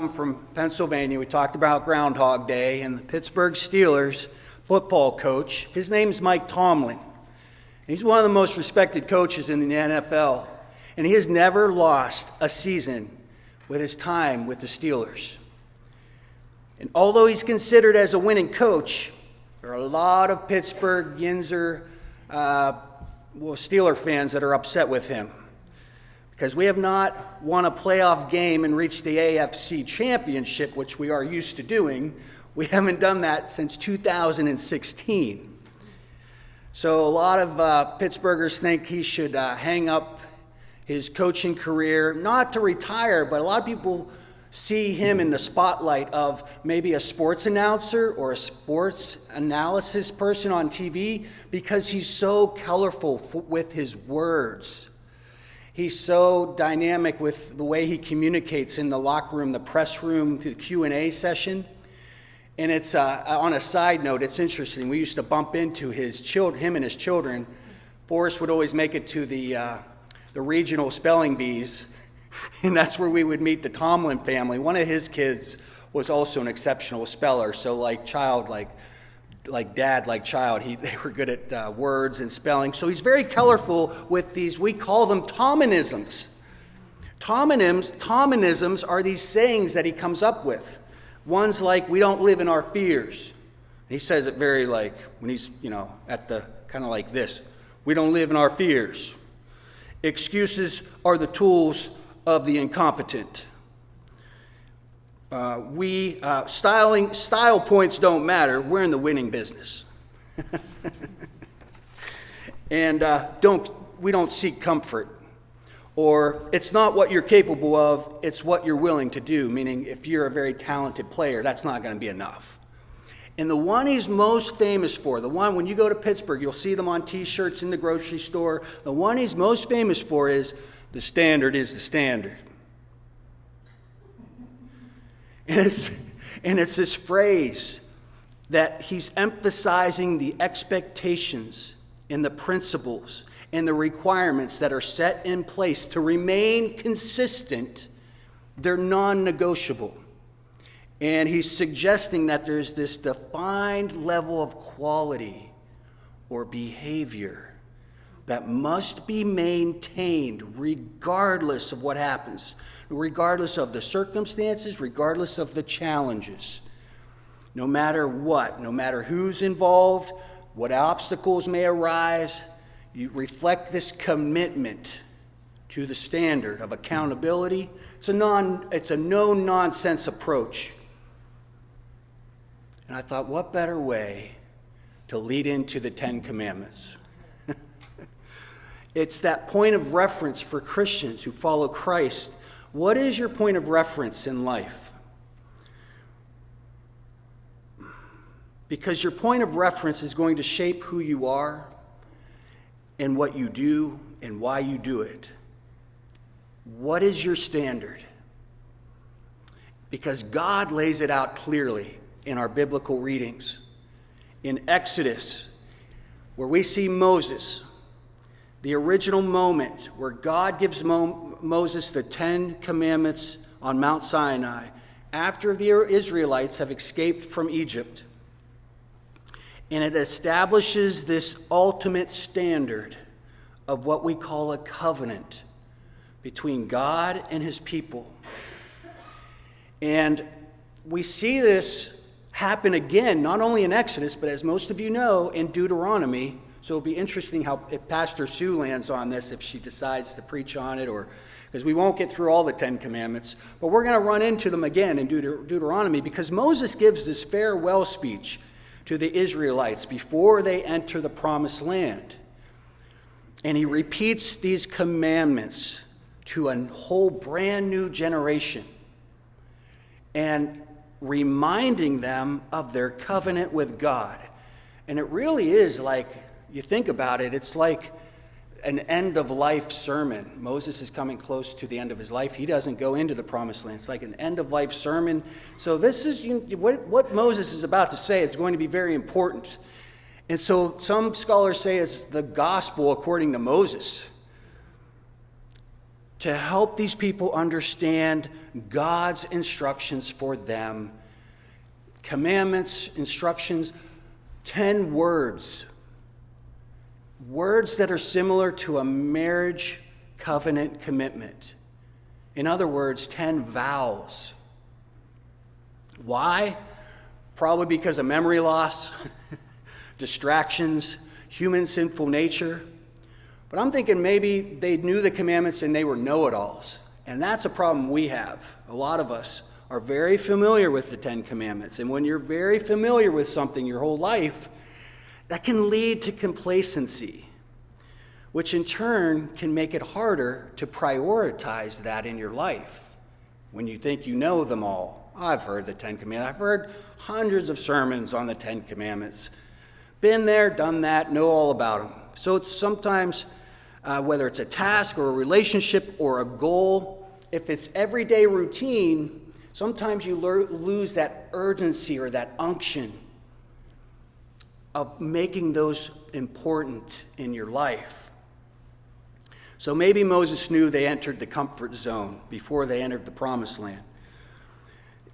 I'm from Pennsylvania. We talked about Groundhog Day, and the Pittsburgh Steelers football coach, his name's Mike Tomlin. He's one of the most respected coaches in the NFL, and he has never lost a season with his time with the Steelers. And although he's considered as a winning coach, there are a lot of Pittsburgh, Yinzer, Steeler fans that are upset with him because we have not won a playoff game and reached the AFC Championship, which we are used to doing. We haven't done that since 2016. So a lot of Pittsburghers think he should hang up his coaching career, not to retire, but a lot of people see him in the spotlight of maybe a sports announcer or a sports analysis person on TV because he's so colorful with his words. He's so dynamic with the way he communicates in the locker room, the press room, the Q&A session. And it's on a side note, it's interesting. We used to bump into him and his children. Forrest would always make it to the regional spelling bees, and that's where we would meet the Tomlin family. One of his kids was also an exceptional speller, so like dad, like child, they were good at words and spelling. So he's very colorful with these, we call them Tominisms. Tominisms are these sayings that he comes up with. One's like, we don't live in our fears. He says it very like, when he's, at the, kind of like this. We don't live in our fears. Excuses are the tools of the incompetent. Style points don't matter. We're in the winning business. And we don't seek comfort. Or it's not what you're capable of, it's what you're willing to do, meaning if you're a very talented player, that's not going to be enough. And the one he's most famous for, the one when you go to Pittsburgh, you'll see them on T-shirts in the grocery store, the one he's most famous for is, the standard is the standard. And it's this phrase that he's emphasizing the expectations and the principles and the requirements that are set in place to remain consistent. They're non-negotiable. And he's suggesting that there's this defined level of quality or behavior that must be maintained regardless of what happens, regardless of the circumstances, regardless of the challenges. No matter what, no matter who's involved, what obstacles may arise, you reflect this commitment to the standard of accountability. It's a no-nonsense approach. And I thought, what better way to lead into the Ten Commandments? It's that point of reference for Christians who follow Christ. What is your point of reference in life? Because your point of reference is going to shape who you are and what you do and why you do it. What is your standard? Because God lays it out clearly in our biblical readings. In Exodus, where we see Moses, the original moment where God gives Moses the 10 Commandments on Mount Sinai, after the Israelites have escaped from Egypt. And it establishes this ultimate standard of what we call a covenant between God and his people. And we see this happen again, not only in Exodus, but as most of you know, in Deuteronomy. So it'll be interesting if Pastor Sue lands on this, if she decides to preach on it, or because we won't get through all the 10 Commandments. But we're going to run into them again in Deuteronomy, because Moses gives this farewell speech to the Israelites before they enter the promised land. And he repeats these commandments to a whole brand new generation and reminding them of their covenant with God. And it really is like, you think about it, it's like an end-of-life sermon. Moses is coming close to the end of his life. He doesn't go into the promised land. It's like an end-of-life sermon. So this is what Moses is about to say is going to be very important. And so some scholars say it's the gospel according to Moses. to help these people understand God's instructions for them. Commandments, instructions, 10 words. Words that are similar to a marriage covenant commitment. In other words, 10 vows. Why? Probably because of memory loss, distractions, human sinful nature. But I'm thinking maybe they knew the commandments and they were know-it-alls. And that's a problem we have. A lot of us are very familiar with the 10 Commandments. And when you're very familiar with something your whole life, that can lead to complacency, which in turn can make it harder to prioritize that in your life when you think you know them all. I've heard the 10 Commandments. I've heard hundreds of sermons on the 10 Commandments. Been there, done that, know all about them. So it's sometimes, whether it's a task or a relationship or a goal, if it's everyday routine, sometimes you lose that urgency or that unction of making those important in your life. So maybe Moses knew they entered the comfort zone before they entered the promised land.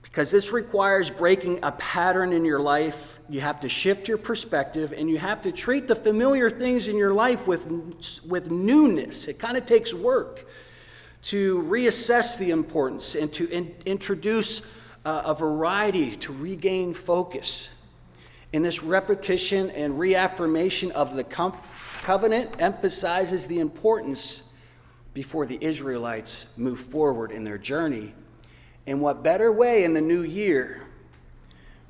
Because this requires breaking a pattern in your life. You have to shift your perspective, and you have to treat the familiar things in your life with newness. It kind of takes work to reassess the importance and to introduce a variety to regain focus. And this repetition and reaffirmation of the covenant emphasizes the importance before the Israelites move forward in their journey. And what better way in the new year?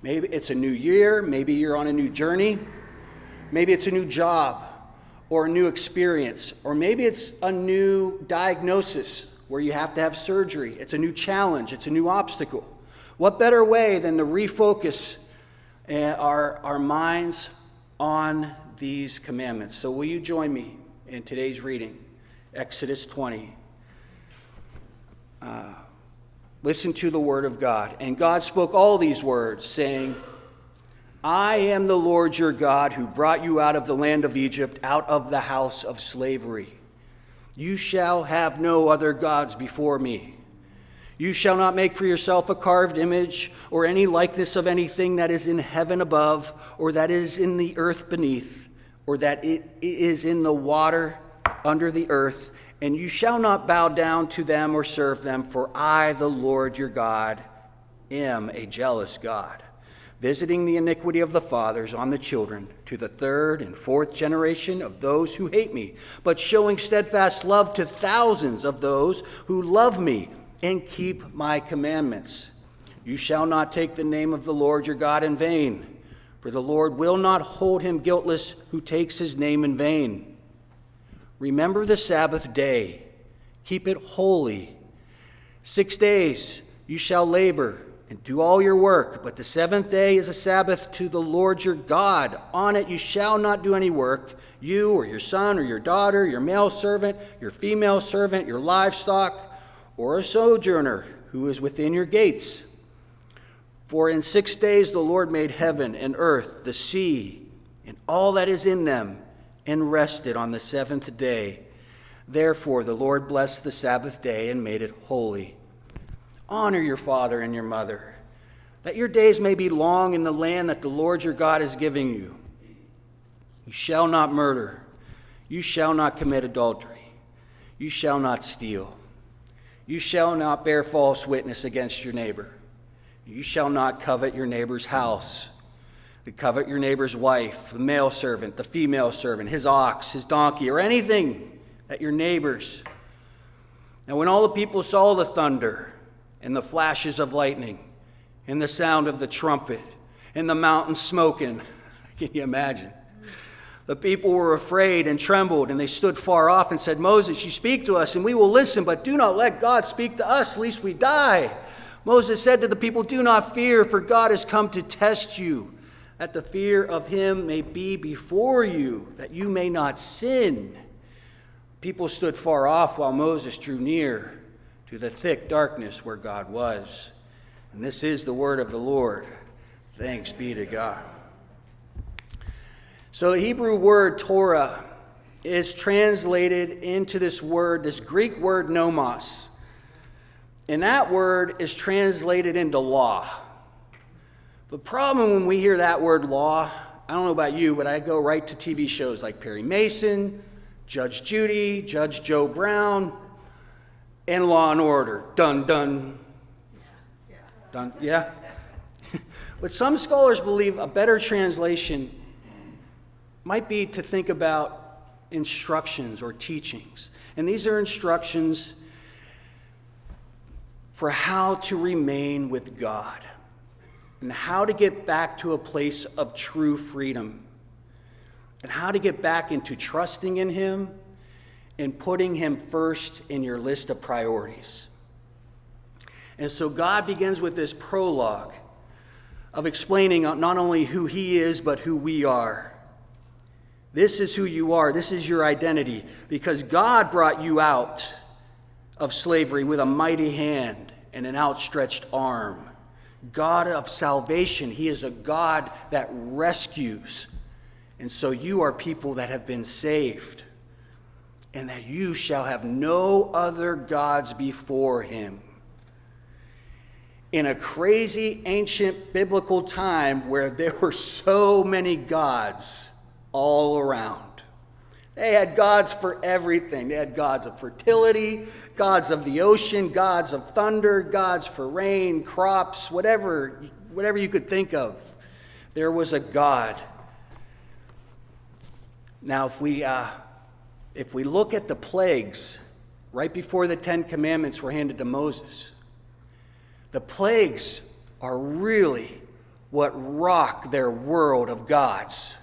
Maybe it's a new year, maybe you're on a new journey, maybe it's a new job or a new experience, or maybe it's a new diagnosis where you have to have surgery. It's a new challenge, it's a new obstacle. What better way than to refocus our minds on these commandments? So will you join me in today's reading, Exodus 20. Listen to the word of God. And God spoke all these words, saying, I am the Lord your God who brought you out of the land of Egypt, out of the house of slavery. You shall have no other gods before me. You shall not make for yourself a carved image or any likeness of anything that is in heaven above, or that is in the earth beneath, or that it is in the water under the earth. And you shall not bow down to them or serve them, for I, the Lord your God, am a jealous God, visiting the iniquity of the fathers on the children to the third and fourth generation of those who hate me, but showing steadfast love to thousands of those who love me and keep my commandments. You shall not take the name of the Lord your God in vain, for the Lord will not hold him guiltless who takes his name in vain. Remember the Sabbath day, keep it holy. 6 days you shall labor and do all your work, but the seventh day is a Sabbath to the Lord your God. On it you shall not do any work, you or your son or your daughter, your male servant, your female servant, your livestock, or a sojourner who is within your gates. For in 6 days the Lord made heaven and earth, the sea, and all that is in them, and rested on the seventh day. Therefore the Lord blessed the Sabbath day and made it holy. Honor your father and your mother, that your days may be long in the land that the Lord your God is giving you. You shall not murder. You shall not commit adultery. You shall not steal. You shall not bear false witness against your neighbor. You shall not covet your neighbor's house. To covet your neighbor's wife, the male servant, the female servant, his ox, his donkey, or anything that your neighbor's. And when all the people saw the thunder and the flashes of lightning and the sound of the trumpet and the mountain smoking, can you imagine? The people were afraid and trembled, and they stood far off and said, Moses, you speak to us and we will listen, but do not let God speak to us, lest we die. Moses said to the people, do not fear, for God has come to test you, that the fear of him may be before you, that you may not sin. People stood far off while Moses drew near to the thick darkness where God was. And this is the word of the Lord. Thanks be to God. So the Hebrew word Torah is translated into this word, this Greek word nomos. And that word is translated into law. The problem when we hear that word law, I don't know about you, but I go right to TV shows like Perry Mason, Judge Judy, Judge Joe Brown, and Law and Order. Dun, dun. Dun, yeah? But some scholars believe a better translation might be to think about instructions or teachings. And these are instructions for how to remain with God and how to get back to a place of true freedom and how to get back into trusting in Him and putting Him first in your list of priorities. And so God begins with this prologue of explaining not only who He is, but who we are. This is who you are. This is your identity, because God brought you out of slavery with a mighty hand and an outstretched arm. God of salvation. He is a God that rescues. And so you are people that have been saved, and that you shall have no other gods before Him. In a crazy ancient biblical time where there were so many gods all around. They had gods for everything. They had gods of fertility, gods of the ocean, gods of thunder, gods for rain, crops, whatever you could think of. There was a God. Now, if we look at the plagues right before the Ten Commandments were handed to Moses, the plagues are really what rock their world of gods.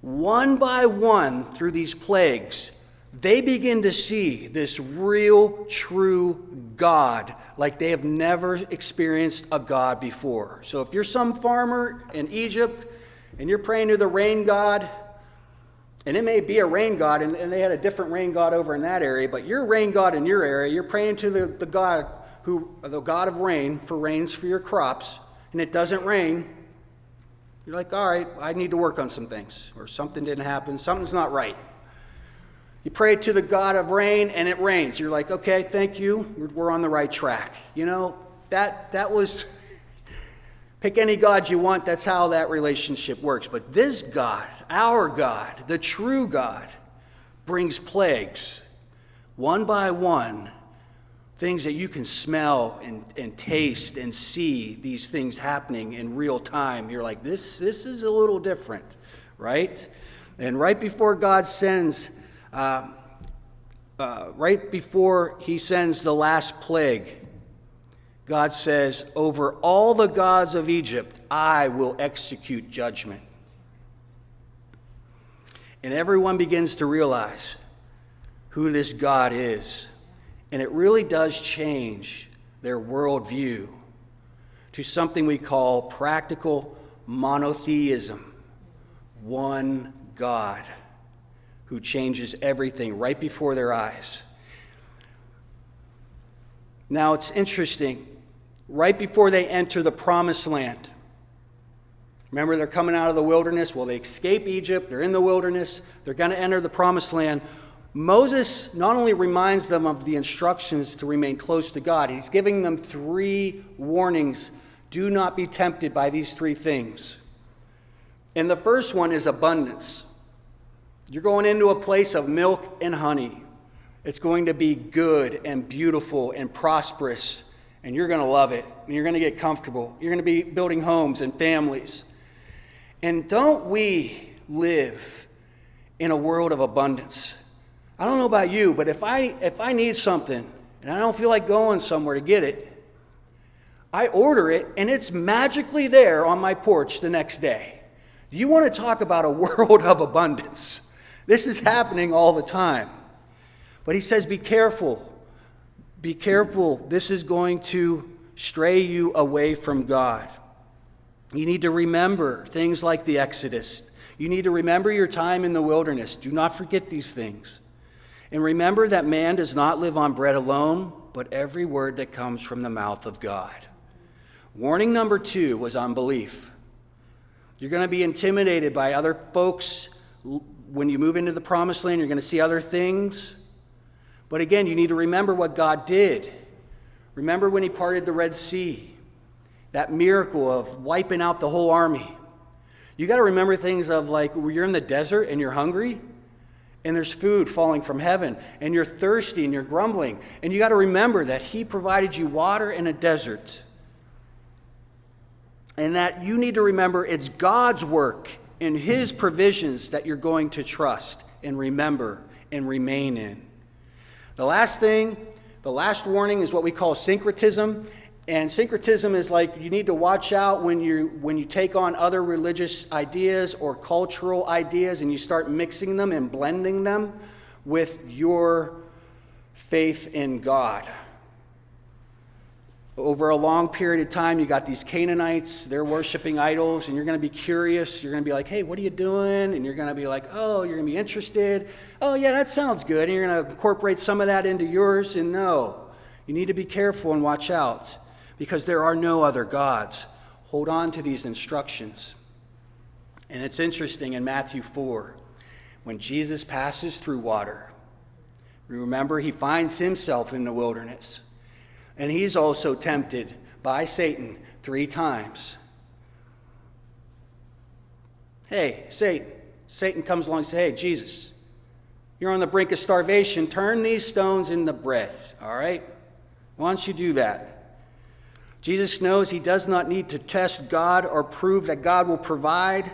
One by one, through these plagues, they begin to see this real, true God like they have never experienced a God before. So if you're some farmer in Egypt and you're praying to the rain god, and it may be a rain god, and they had a different rain god over in that area, but your rain god in your area, you're praying to the God of rain for rains for your crops, and it doesn't rain. You're like, all right, I need to work on some things, or something didn't happen, something's not right. You pray to the God of rain, and it rains. You're like, okay, thank you, we're on the right track. You know, that was, pick any God you want, that's how that relationship works. But this God, our God, the true God, brings plagues, one by one, things that you can smell and taste and see these things happening in real time. You're like, this is a little different, right? And right before God sends, right before He sends the last plague, God says, over all the gods of Egypt, I will execute judgment. And everyone begins to realize who this God is. And it really does change their worldview to something we call practical monotheism. One God who changes everything right before their eyes. Now it's interesting. Right before they enter the promised land, remember they're coming out of the wilderness. Well, they escape Egypt. They're in the wilderness. They're going to enter the promised land. Moses not only reminds them of the instructions to remain close to God, he's giving them 3 warnings. Do not be tempted by these 3 things. And the first one is abundance. You're going into a place of milk and honey. It's going to be good and beautiful and prosperous, and you're going to love it, and you're going to get comfortable. You're going to be building homes and families. And don't we live in a world of abundance? I don't know about you, but if I need something and I don't feel like going somewhere to get it, I order it and it's magically there on my porch the next day. Do you want to talk about a world of abundance? This is happening all the time. But He says, be careful. Be careful. This is going to stray you away from God. You need to remember things like the Exodus. You need to remember your time in the wilderness. Do not forget these things. And remember that man does not live on bread alone, but every word that comes from the mouth of God. Warning number 2 was unbelief. You're going to be intimidated by other folks when you move into the promised land, you're going to see other things. But again, you need to remember what God did. Remember when he parted the Red Sea, that miracle of wiping out the whole army. You got to remember things of like when you're in the desert and you're hungry and there's food falling from heaven and you're thirsty and you're grumbling. And you got to remember that he provided you water in a desert. And that you need to remember it's God's work and his provisions that you're going to trust and remember and remain in. The last warning is what we call syncretism. And syncretism is like you need to watch out when you take on other religious ideas or cultural ideas and you start mixing them and blending them with your faith in God. Over a long period of time, you got these Canaanites, they're worshiping idols, and you're going to be curious. You're going to be like, hey, what are you doing? And you're going to be like, oh, you're going to be interested. Oh, yeah, that sounds good. And you're going to incorporate some of that into yours. And no, you need to be careful and watch out because there are no other gods. Hold on to these instructions. And it's interesting in Matthew 4, when Jesus passes through water, remember, he finds himself in the wilderness. And he's also tempted by Satan 3 times. Hey, Satan comes along and says, hey, Jesus, you're on the brink of starvation. Turn these stones into bread, all right? Why don't you do that? Jesus knows he does not need to test God or prove that God will provide.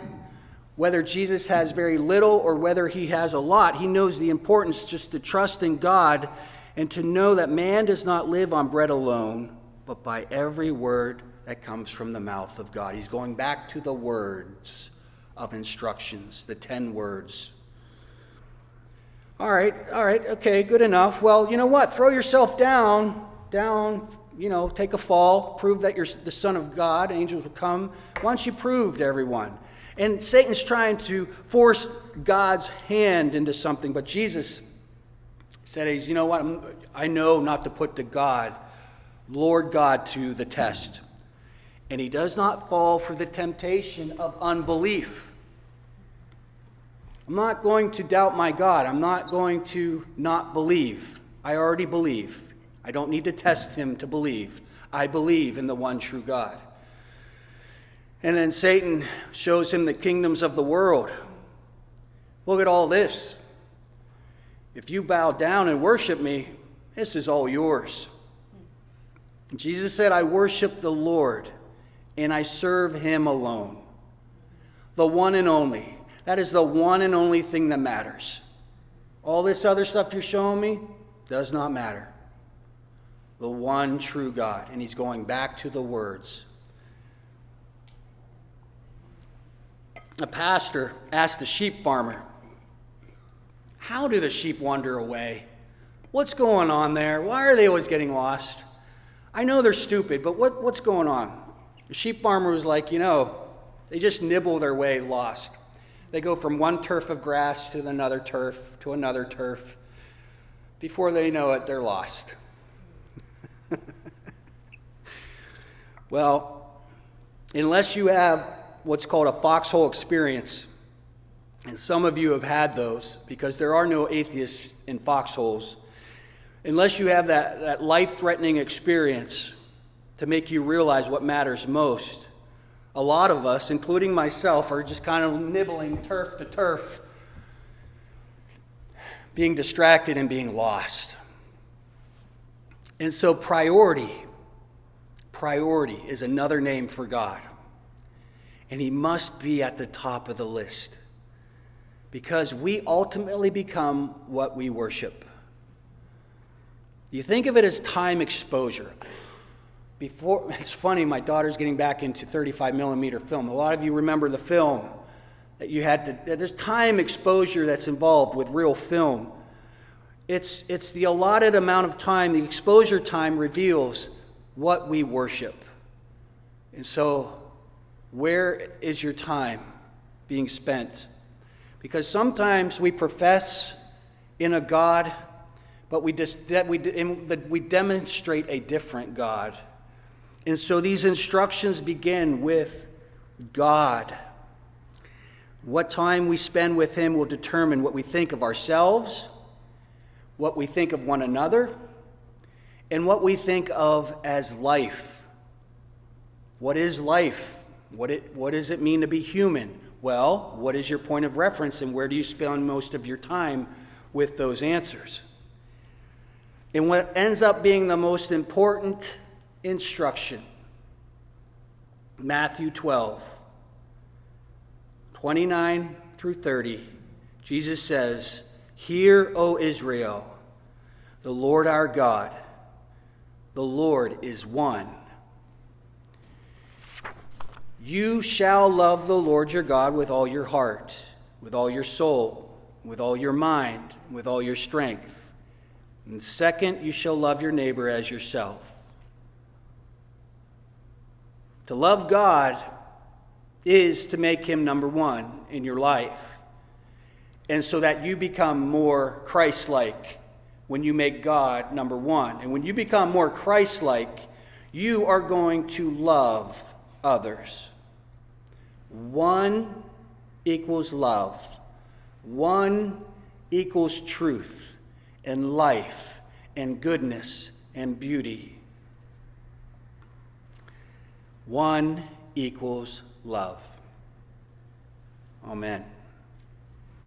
Whether Jesus has very little or whether he has a lot, he knows the importance just to trust in God and to know that man does not live on bread alone, but by every word that comes from the mouth of God. He's going back to the words of instructions, the 10 words. All right, okay, good enough. Well, you know what? Throw yourself down, take a fall, prove that you're the Son of God. Angels will come. Why don't you prove to everyone? And Satan's trying to force God's hand into something, but Jesus said, you know what, I know not to put Lord God, to the test. And he does not fall for the temptation of unbelief. I'm not going to doubt my God. I'm not going to not believe. I already believe. I don't need to test him to believe. I believe in the one true God. And then Satan shows him the kingdoms of the world. Look at all this. If you bow down and worship me, this is all yours. Jesus said, I worship the Lord, and I serve him alone. The one and only. That is the one and only thing that matters. All this other stuff you're showing me does not matter. The one true God. And he's going back to the words. A pastor asked the sheep farmer, how do the sheep wander away? What's going on there? Why are they always getting lost? I know they're stupid, but what's going on? The sheep farmer was like, they just nibble their way lost. They go from one turf of grass to another turf. Before they know it, they're lost. Well, unless you have what's called a foxhole experience, and some of you have had those because there are no atheists in foxholes. Unless you have that life-threatening experience to make you realize what matters most, a lot of us, including myself, are just kind of nibbling turf to turf, being distracted and being lost. And so priority is another name for God. And he must be at the top of the list. Because we ultimately become what we worship. You think of it as time exposure. It's funny, my daughter's getting back into 35 millimeter film. A lot of you remember the film that you had there's time exposure that's involved with real film. It's the allotted amount of time, the exposure time reveals what we worship. And so, where is your time being spent? Because sometimes we profess in a God, but we demonstrate a different God. And so these instructions begin with God. What time we spend with him will determine what we think of ourselves, what we think of one another, and what we think of as life. What is life? What does it mean to be human? Well, what is your point of reference, and where do you spend most of your time with those answers? And what ends up being the most important instruction, Matthew 12, 29 through 30, Jesus says, "Hear, O Israel, the Lord our God, the Lord is one. You shall love the Lord your God with all your heart, with all your soul, with all your mind, with all your strength. And second, you shall love your neighbor as yourself." To love God is to make him number one in your life, and so that you become more Christ-like when you make God number one. And when you become more Christ-like, you are going to love others. One equals love. One equals truth and life and goodness and beauty. One equals love. Amen.